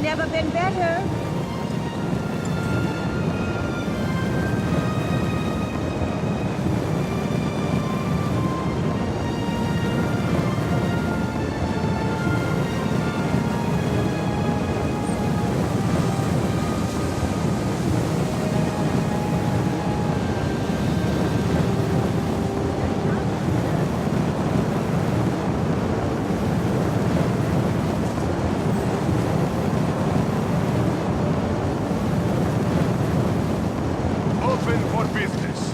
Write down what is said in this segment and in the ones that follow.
never been better. Open for business.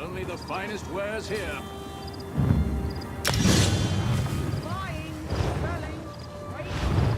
Only the finest wares here. Buying, selling, trading.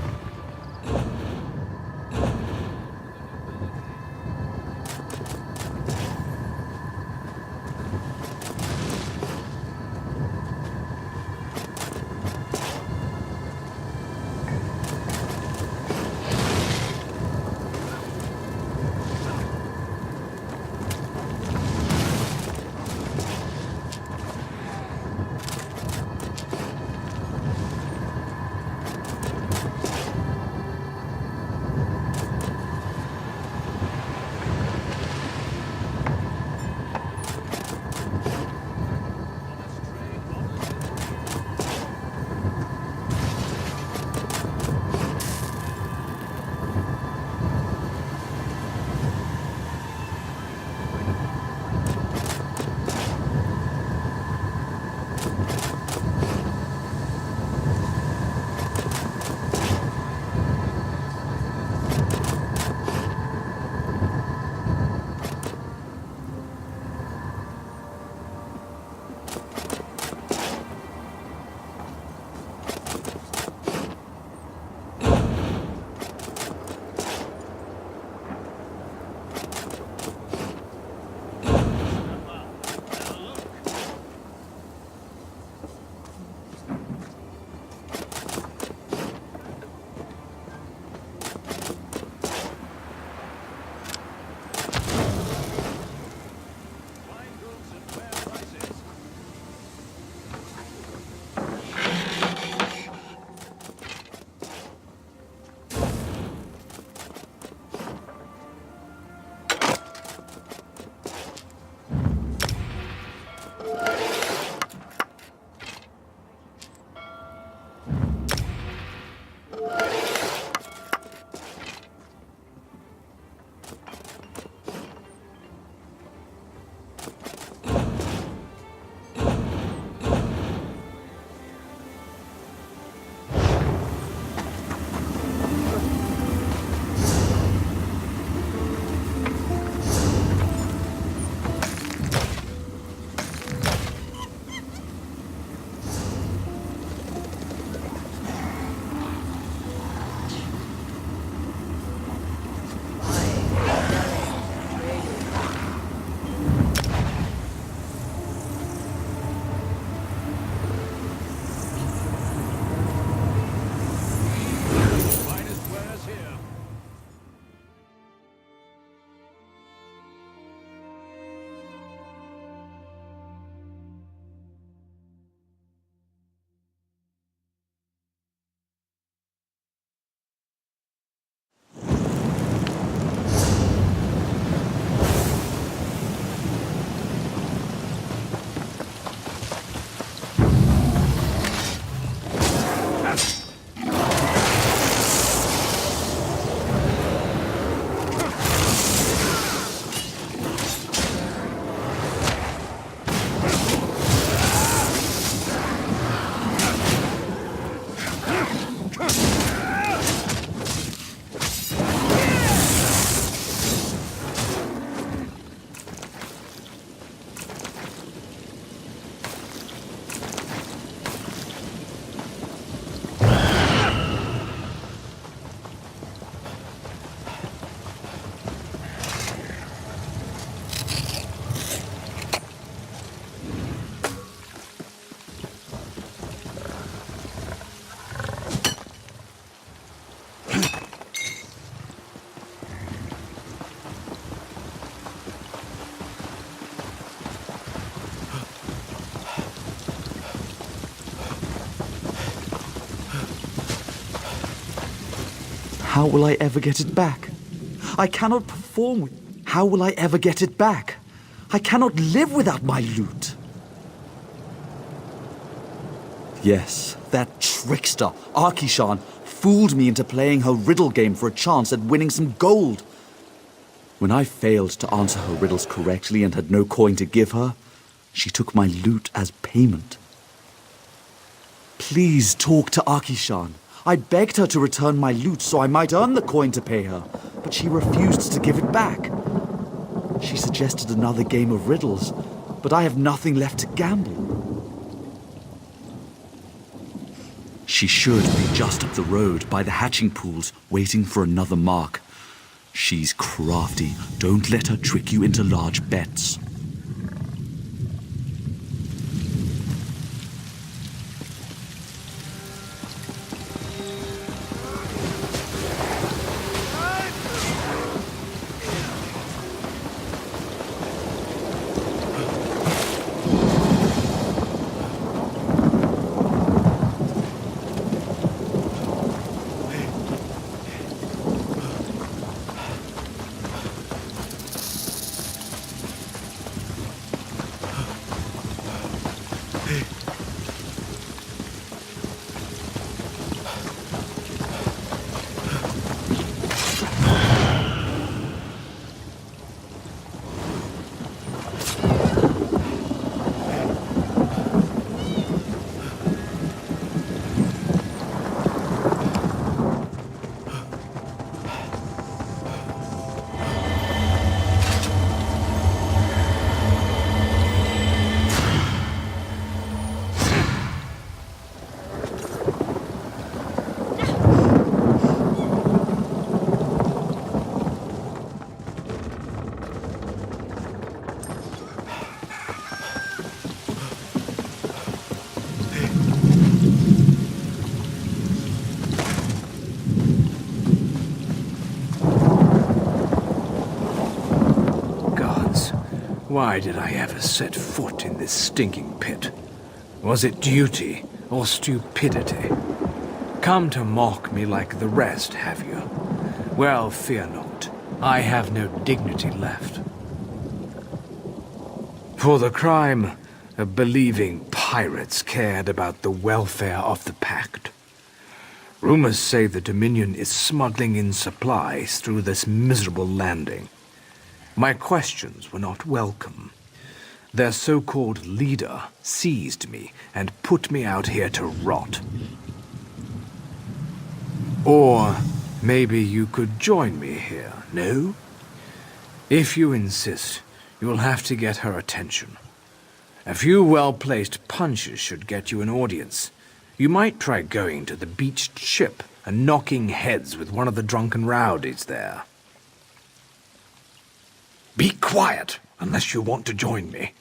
How will I ever get it back? I cannot perform with... How will I ever get it back? I cannot live without my loot. Yes, that trickster, Arkishan, fooled me into playing her riddle game for a chance at winning some gold. When I failed to answer her riddles correctly and had no coin to give her, she took my loot as payment. Please talk to Arkishan. I begged her to return my loot so I might earn the coin to pay her, but she refused to give it back. She suggested another game of riddles, but I have nothing left to gamble. She should be just up the road by the hatching pools, waiting for another mark. She's crafty. Don't let her trick you into large bets. Why did I ever set foot in this stinking pit? Was it duty or stupidity? Come to mock me like the rest, have you? Well, fear not. I have no dignity left. For the crime of believing pirates cared about the welfare of the Pact. Rumors say the Dominion is smuggling in supplies through this miserable landing. My questions were not welcome. Their so-called leader seized me and put me out here to rot. Or maybe you could join me here, no? If you insist, you'll have to get her attention. A few well-placed punches should get you an audience. You might try going to the beached ship and knocking heads with one of the drunken rowdies there. Be quiet, unless you want to join me.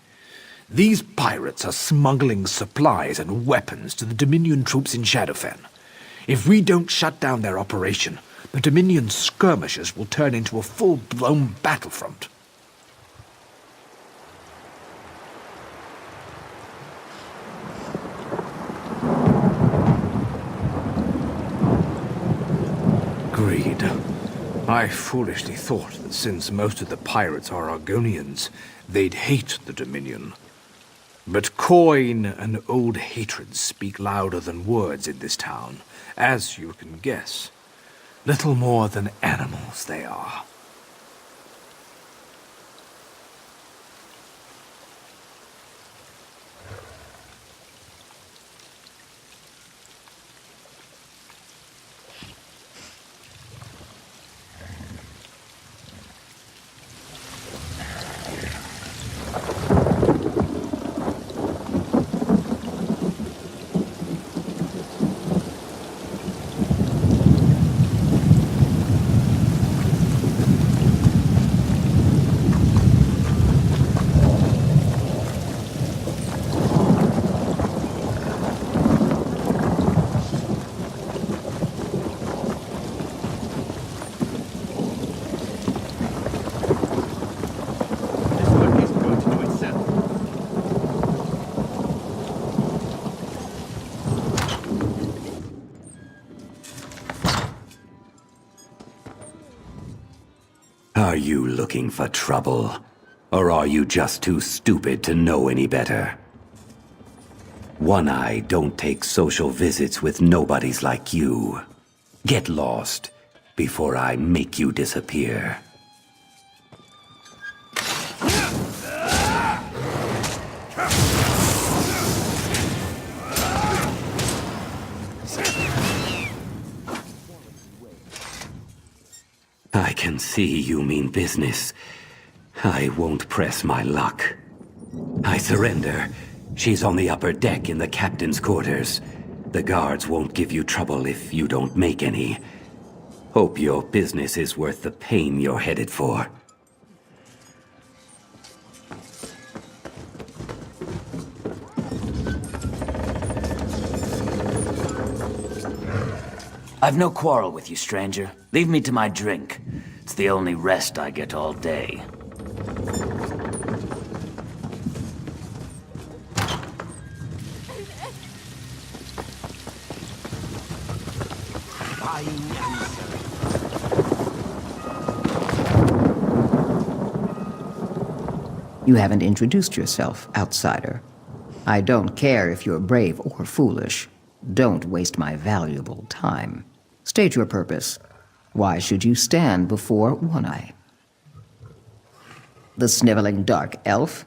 These pirates are smuggling supplies and weapons to the Dominion troops in Shadowfen. If we don't shut down their operation, the Dominion skirmishes will turn into a full-blown battlefront. Greed. I foolishly thought that since most of the pirates are Argonians, they'd hate the Dominion. But coin and old hatreds speak louder than words in this town, as you can guess. Little more than animals they are. Are you looking for trouble? Or are you just too stupid to know any better? One-Eye don't take social visits with nobodies like you. Get lost before I make you disappear. I can see you mean business. I won't press my luck. I surrender. She's on the upper deck in the captain's quarters. The guards won't give you trouble if you don't make any. Hope your business is worth the pain you're headed for. I've no quarrel with you, stranger. Leave me to my drink. It's the only rest I get all day. You haven't introduced yourself, outsider. I don't care if you're brave or foolish. Don't waste my valuable time. State your purpose. Why should you stand before One-Eye? The sniveling dark elf?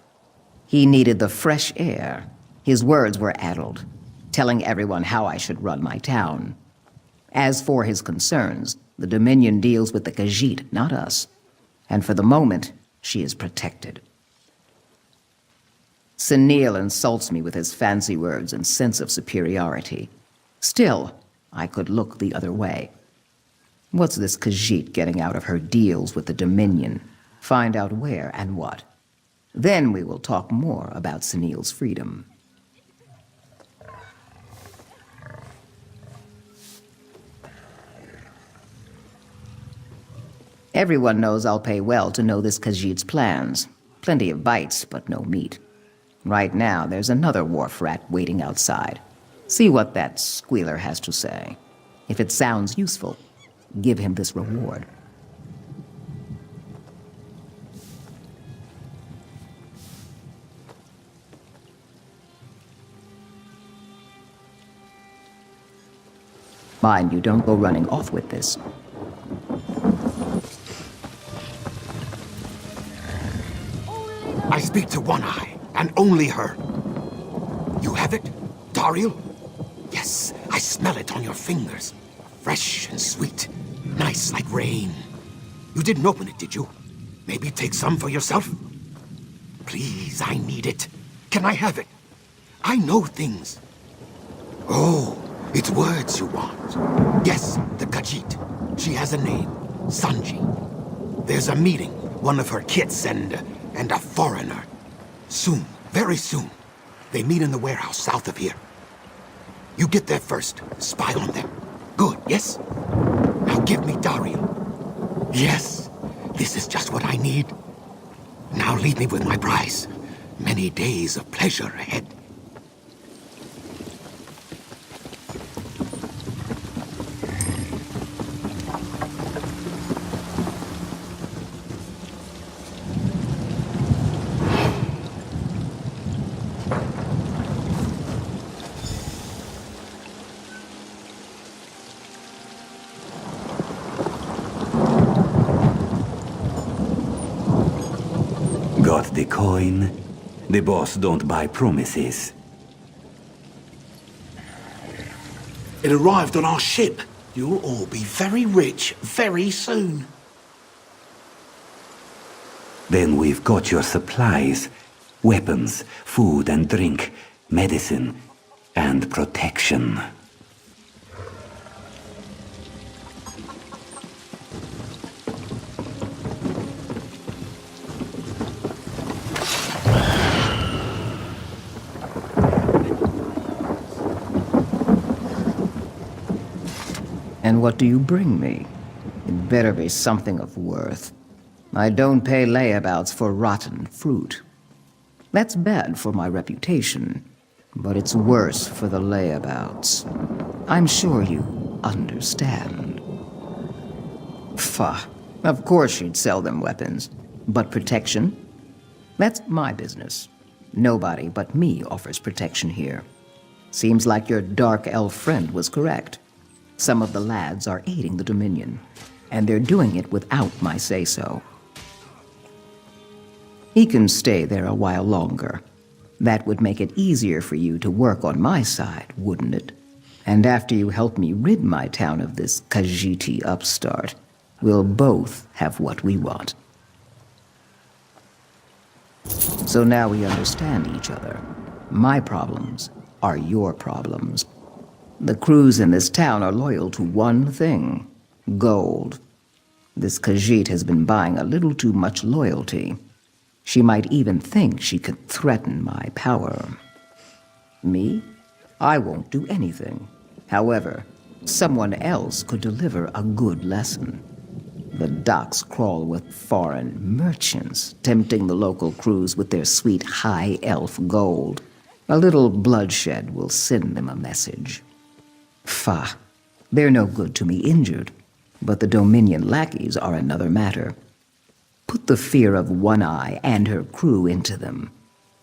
He needed the fresh air. His words were addled, telling everyone how I should run my town. As for his concerns, the Dominion deals with the Khajiit, not us. And for the moment, she is protected. Sunil insults me with his fancy words and sense of superiority. Still, I could look the other way. What's this Khajiit getting out of her deals with the Dominion? Find out where and what. Then we will talk more about Sunil's freedom. Everyone knows I'll pay well to know this Khajiit's plans. Plenty of bites, but no meat. Right now, there's another wharf rat waiting outside. See what that squealer has to say. If it sounds useful, give him this reward. Mind you, don't go running off with this. I speak to One-Eye, and only her. You have it, Dariel? Yes, I smell it on your fingers. Fresh and sweet, nice like rain. You didn't open it, did you? Maybe take some for yourself? Please, I need it. Can I have it? I know things. Oh, it's words you want. Yes, the Khajiit. She has a name, Sanji. There's a meeting, one of her kits and a foreigner. Soon, very soon. They meet in the warehouse south of here. You get there first, spy on them. Good, yes? Now give me Dariel. Yes, this is just what I need. Now leave me with my prize. Many days of pleasure ahead. Got the coin? The boss don't buy promises. It arrived on our ship. You'll all be very rich very soon. Then we've got your supplies. Weapons, food and drink, medicine, and protection. And what do you bring me? It better be something of worth. I don't pay layabouts for rotten fruit. That's bad for my reputation, but it's worse for the layabouts. I'm sure you understand. Pfah, Of course she'd sell them weapons. But protection? That's my business. Nobody but me offers protection here. Seems like your dark elf friend was correct. Some of the lads are aiding the Dominion, and they're doing it without my say-so. He can stay there a while longer. That would make it easier for you to work on my side, wouldn't it? And after you help me rid my town of this Khajiiti upstart, we'll both have what we want. So now we understand each other. My problems are your problems. The crews in this town are loyal to one thing: gold. This Khajiit has been buying a little too much loyalty. She might even think she could threaten my power. Me? I won't do anything. However, someone else could deliver a good lesson. The docks crawl with foreign merchants, tempting the local crews with their sweet high elf gold. A little bloodshed will send them a message. Fa, they're no good to me injured, but the Dominion lackeys are another matter. Put the fear of One Eye and her crew into them.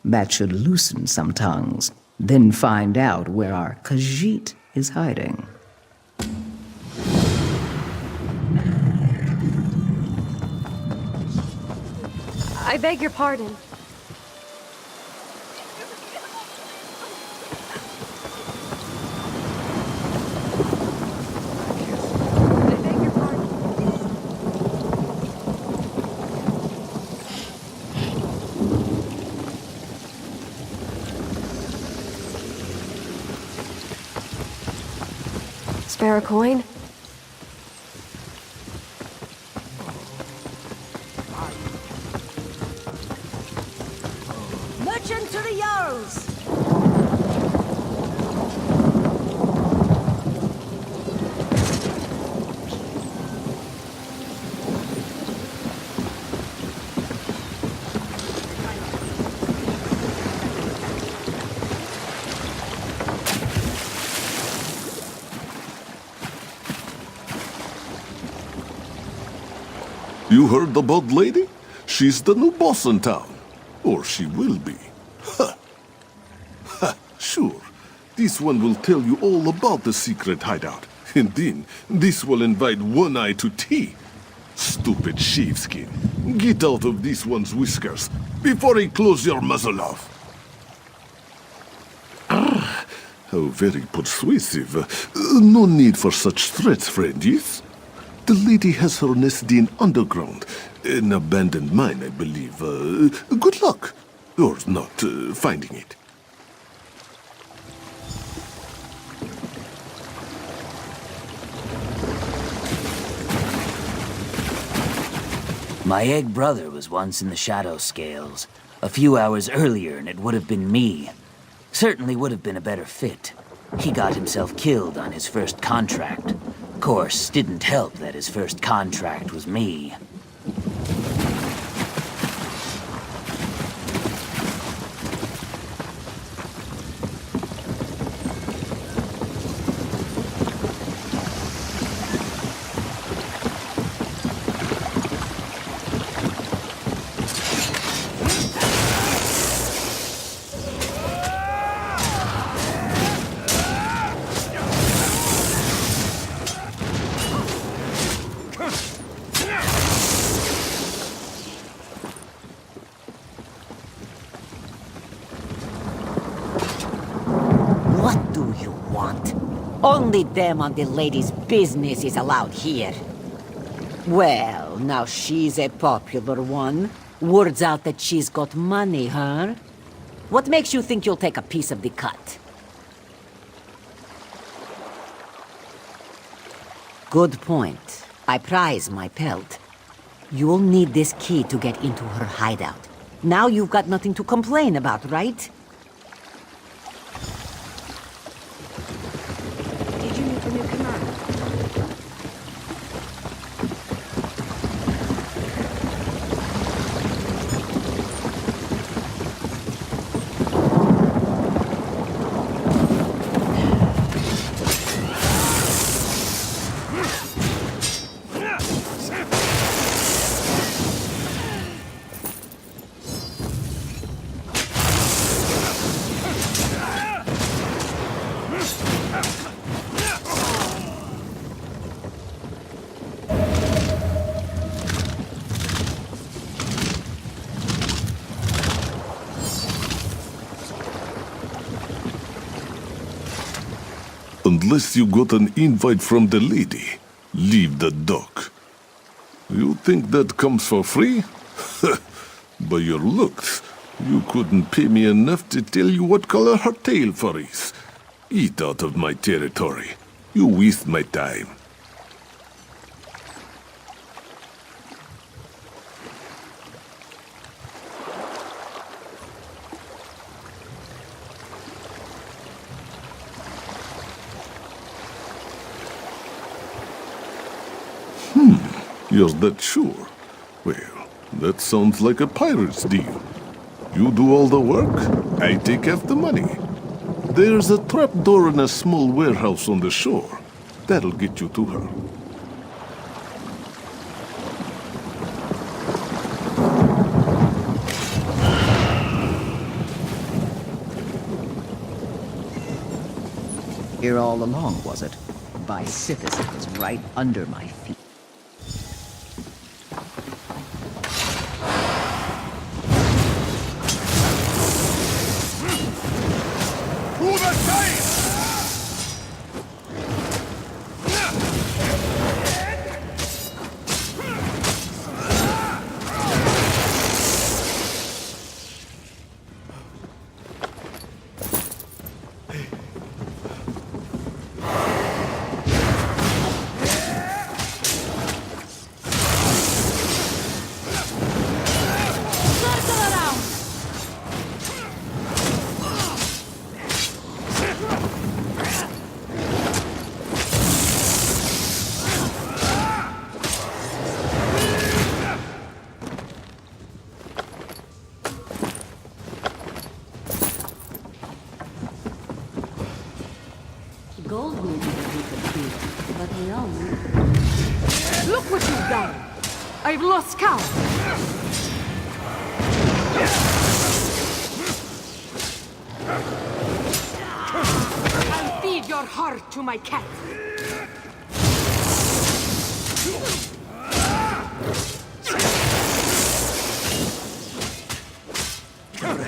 That should loosen some tongues, then find out where our Khajiit is hiding. I beg your pardon. Spare a coin? Merchant to the Jarls! You heard the bold lady? She's the new boss in town. Or she will be. Ha! Ha! Sure. This one will tell you all about the secret hideout. And then, this will invite One Eye to tea. Stupid sheepskin. Get out of this one's whiskers before he close your muzzle off. Ah, how very persuasive. No need for such threats, friend, yes? The lady has her nest in underground. An abandoned mine, I believe. Good luck. Or not, finding it. My egg brother was once in the Shadow Scales. A few hours earlier, and it would have been me. Certainly would have been a better fit. He got himself killed on his first contract. Course, didn't help that his first contract was me. What do you want? Only them on the lady's business is allowed here. Well, now she's a popular one. Word's out that she's got money, huh? What makes you think you'll take a piece of the cut? Good point. I prize my pelt. You'll need this key to get into her hideout. Now you've got nothing to complain about, right? Did you meet the new command? unless you got an invite from the lady. Leave the dock. You think that comes for free? By your looks, you couldn't pay me enough to tell you what color her tail fur is. Eat out of my territory. You waste my time. You're that sure? Well, that sounds like a pirate's deal. You do all the work, I take half the money. There's a trapdoor in a small warehouse on the shore. That'll get you to her. Here all along, was it? By Sithis, it was right under my feet. Gold may be difficult, but we all need. Look what you've done! I've lost count! I'll feed your heart to my cat!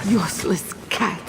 Useless cat!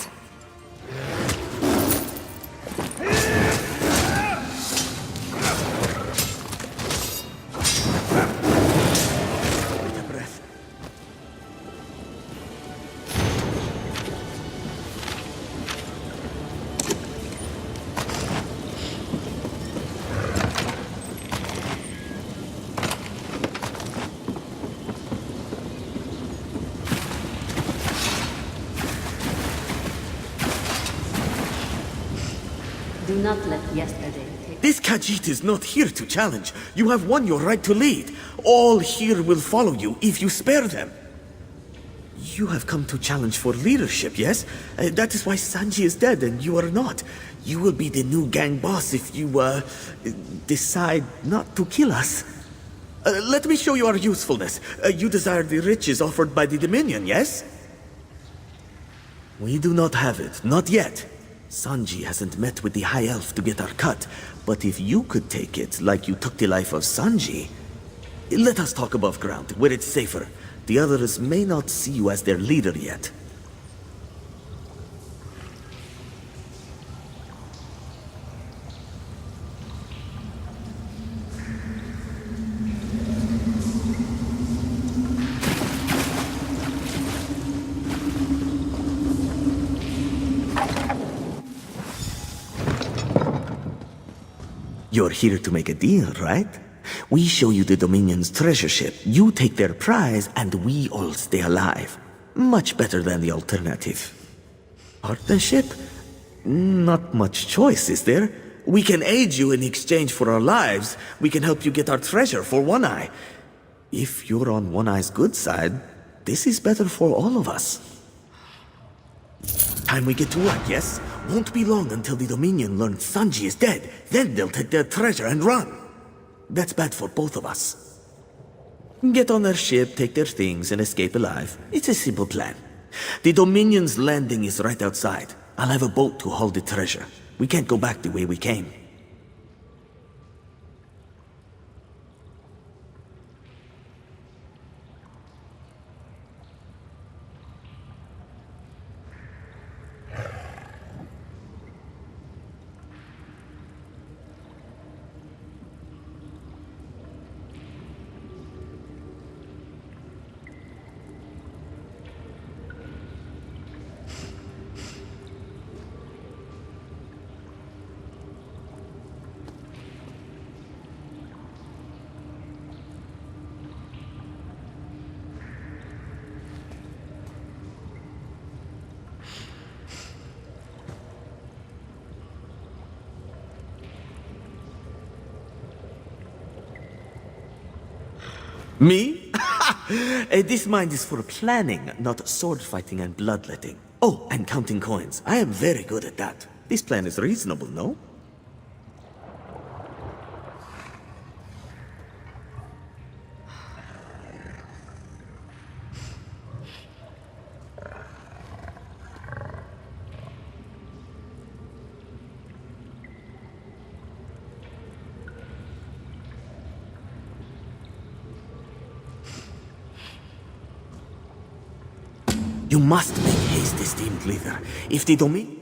Do not let yesterday take... This Khajiit is not here to challenge. You have won your right to lead. All here will follow you if you spare them. You have come to challenge for leadership, yes? That is why Sanji is dead and you are not. You will be the new gang boss if you, decide not to kill us. Let me show you our usefulness. You desire the riches offered by the Dominion, yes? We do not have it, not yet. Sanji hasn't met with the High Elf to get our cut, but if you could take it like you took the life of Sanji, let us talk above ground, where it's safer. The others may not see you as their leader yet. You're here to make a deal, right? We show you the Dominion's treasure ship, you take their prize, and we all stay alive. Much better than the alternative. Partnership? Not much choice, is there? We can aid you in exchange for our lives. We can help you get our treasure for One Eye. If you're on One Eye's good side, this is better for all of us. Time we get to work, yes? Won't be long until the Dominion learns Sanji is dead. Then they'll take their treasure and run. That's bad for both of us. Get on their ship, take their things, and escape alive. It's a simple plan. The Dominion's landing is right outside. I'll have a boat to haul the treasure. We can't go back the way we came. Me? This mind is for planning, not sword fighting and bloodletting. Oh, and counting coins. I am very good at that. This plan is reasonable, no? You must make haste, esteemed leader. If the domain...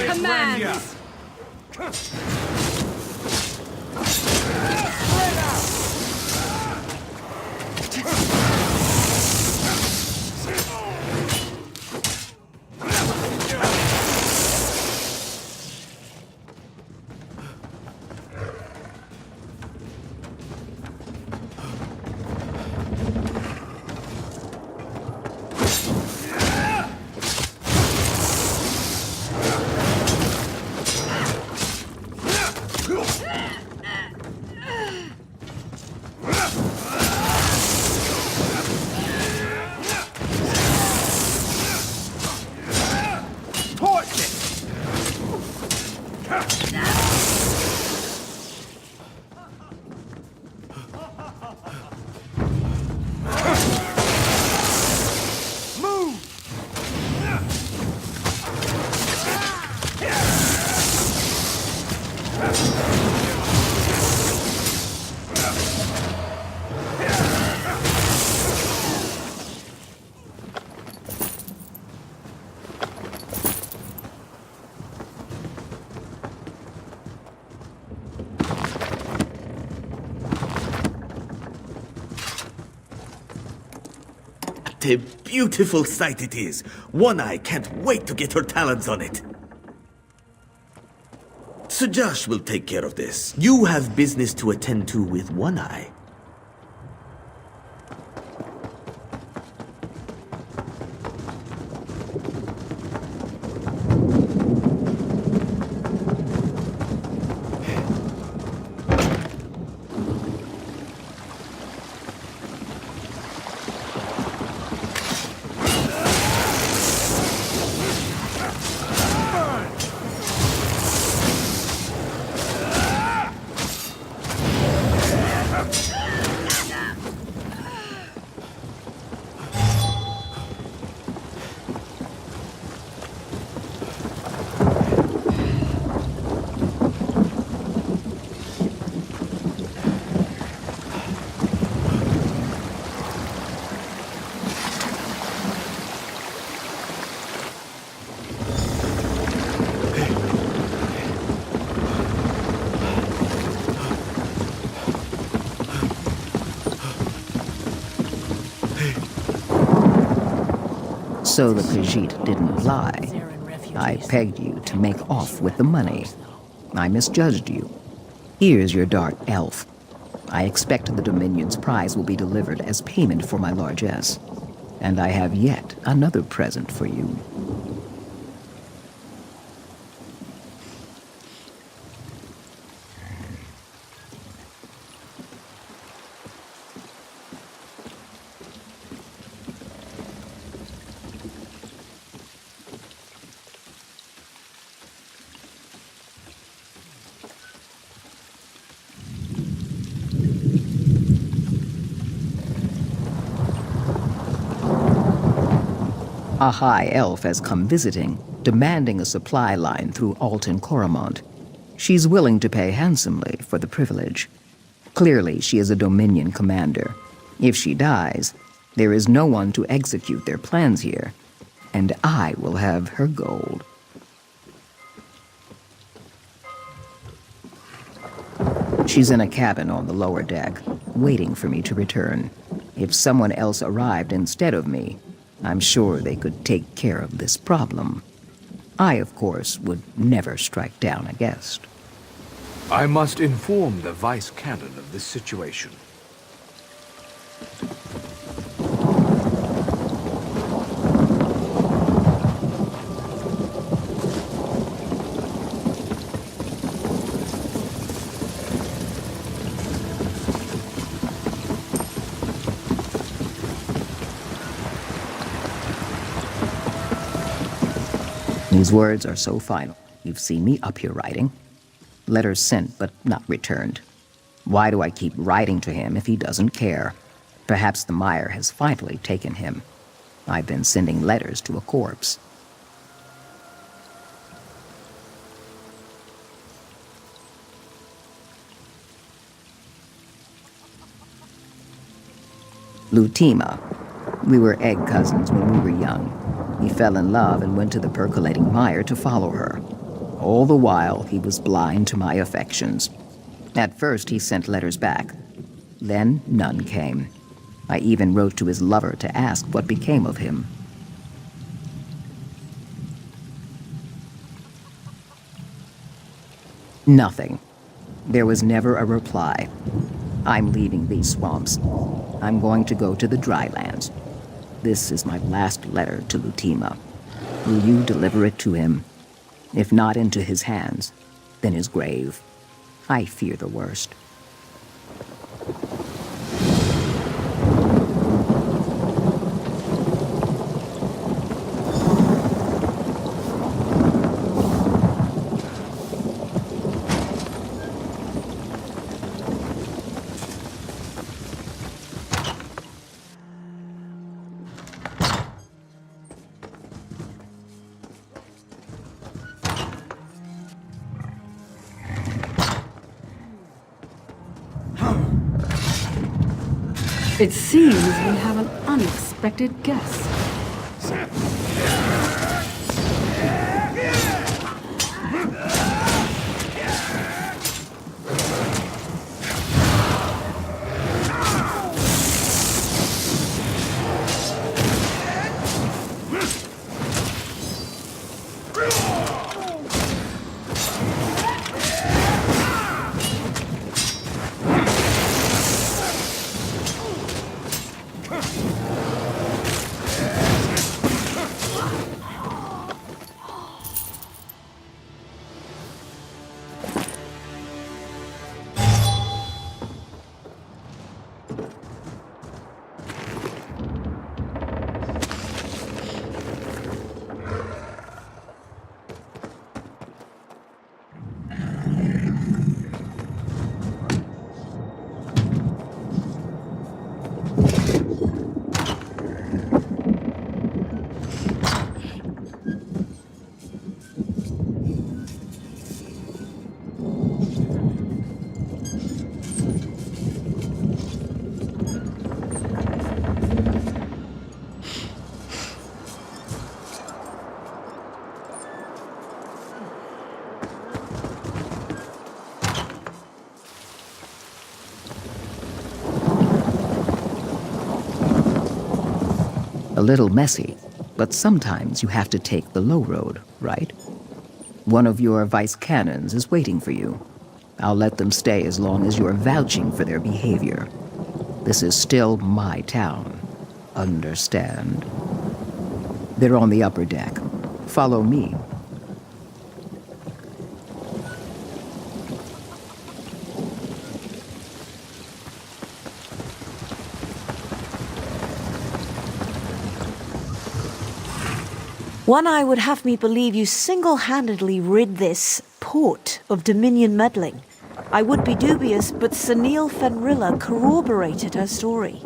Commands! A beautiful sight it is. One Eye can't wait to get her talons on it. Sir Josh will take care of this. You have business to attend to with One Eye. So the Khajiit didn't lie. I pegged you to make off with the money. I misjudged you. Here's your dark elf. I expect the Dominion's prize will be delivered as payment for my largesse. And I have yet another present for you. A high elf has come visiting, demanding a supply line through Alton Coromont. She's willing to pay handsomely for the privilege. Clearly, she is a Dominion commander. If she dies, there is no one to execute their plans here, and I will have her gold. She's in a cabin on the lower deck, waiting for me to return. If someone else arrived instead of me, I'm sure they could take care of this problem. I, of course, would never strike down a guest. I must inform the Vice Canon of this situation. These words are so final. You've seen me up here writing. Letters sent but not returned. Why do I keep writing to him if he doesn't care? Perhaps the mire has finally taken him. I've been sending letters to a corpse. Lutima. We were egg cousins when we were young. He fell in love and went to the percolating mire to follow her. All the while, he was blind to my affections. At first, he sent letters back. Then, none came. I even wrote to his lover to ask what became of him. Nothing. There was never a reply. I'm leaving these swamps. I'm going to go to the drylands. This is my last letter to Lutima. Will you deliver it to him? If not into his hands, then his grave. I fear the worst. It seems we have an unexpected guest. A little messy, But sometimes you have to take the low road, right? One of your vice cannons is waiting for you. I'll let them stay as long as you're vouching for their behavior. This is still my town. Understand? They're on the upper deck. Follow me. One Eye would have me believe you single-handedly rid this port of Dominion meddling. I would be dubious, but Sunil Fenrilla corroborated her story.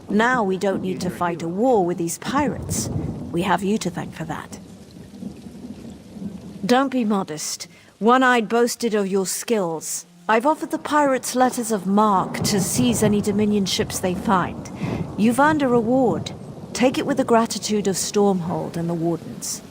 Now we don't need to fight a war with these pirates. We have you to thank for that. Don't be modest. One-Eyed boasted of your skills. I've offered the pirates letters of marque to seize any Dominion ships they find. You've earned a reward. Take it with the gratitude of Stormhold and the Wardens.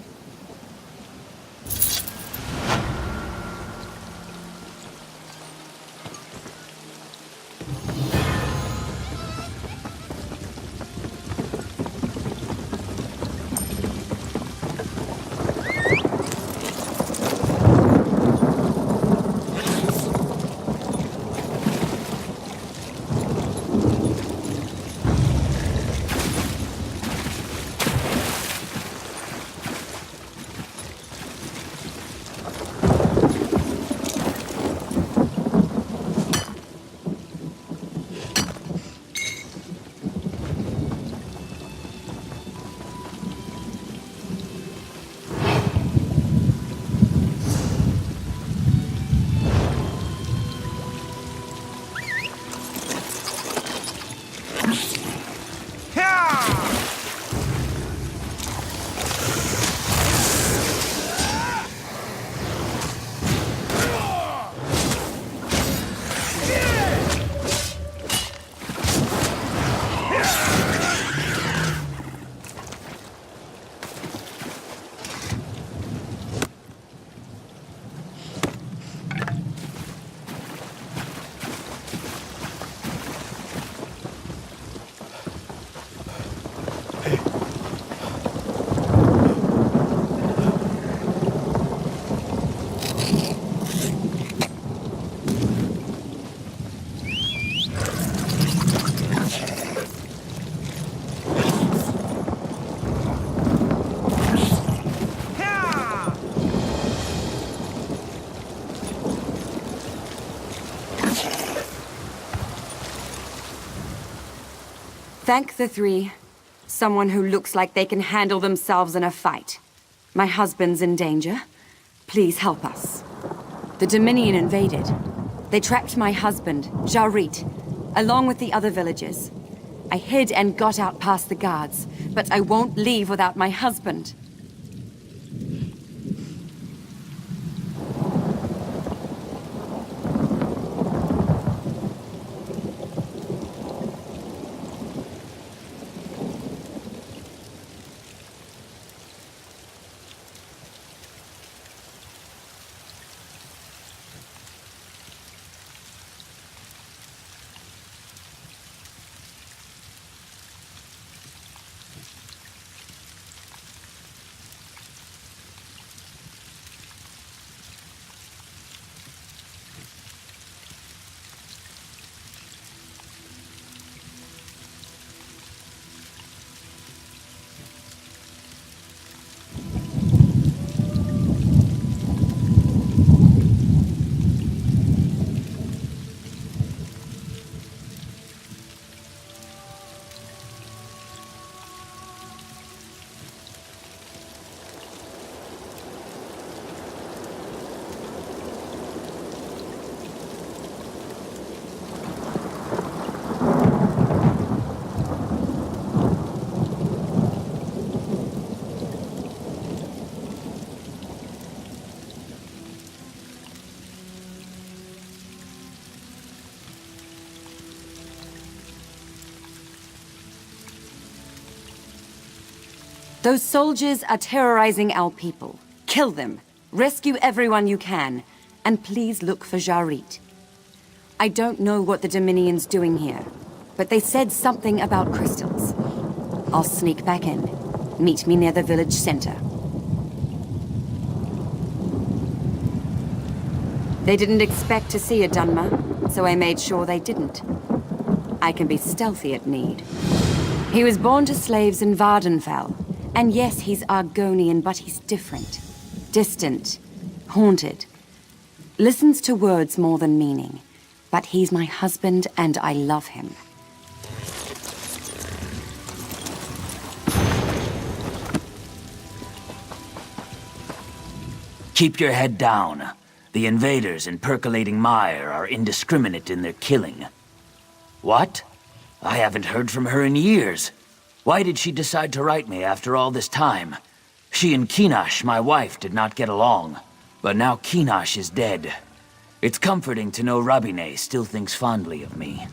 Thank the three. Someone who looks like they can handle themselves in a fight. My husband's in danger. Please help us. The Dominion invaded. They trapped my husband, Jarit, along with the other villagers. I hid and got out past the guards, but I won't leave without my husband. Those soldiers are terrorizing our people. Kill them. Rescue everyone you can. And please look for Jarit. I don't know what the Dominion's doing here, but they said something about crystals. I'll sneak back in. Meet me near the village center. They didn't expect to see a Dunmer, so I made sure they didn't. I can be stealthy at need. He was born to slaves in Vardenfell, and yes, he's Argonian, but he's different. Distant, haunted. Listens to words more than meaning. But he's my husband, and I love him. Keep your head down. The invaders in percolating mire are indiscriminate in their killing. What? I haven't heard from her in years. Why did she decide to write me after all this time? She and Kinash, my wife, did not get along. But now Kinash is dead. It's comforting to know Rabine still thinks fondly of me.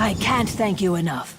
I can't thank you enough.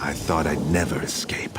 I thought I'd never escape.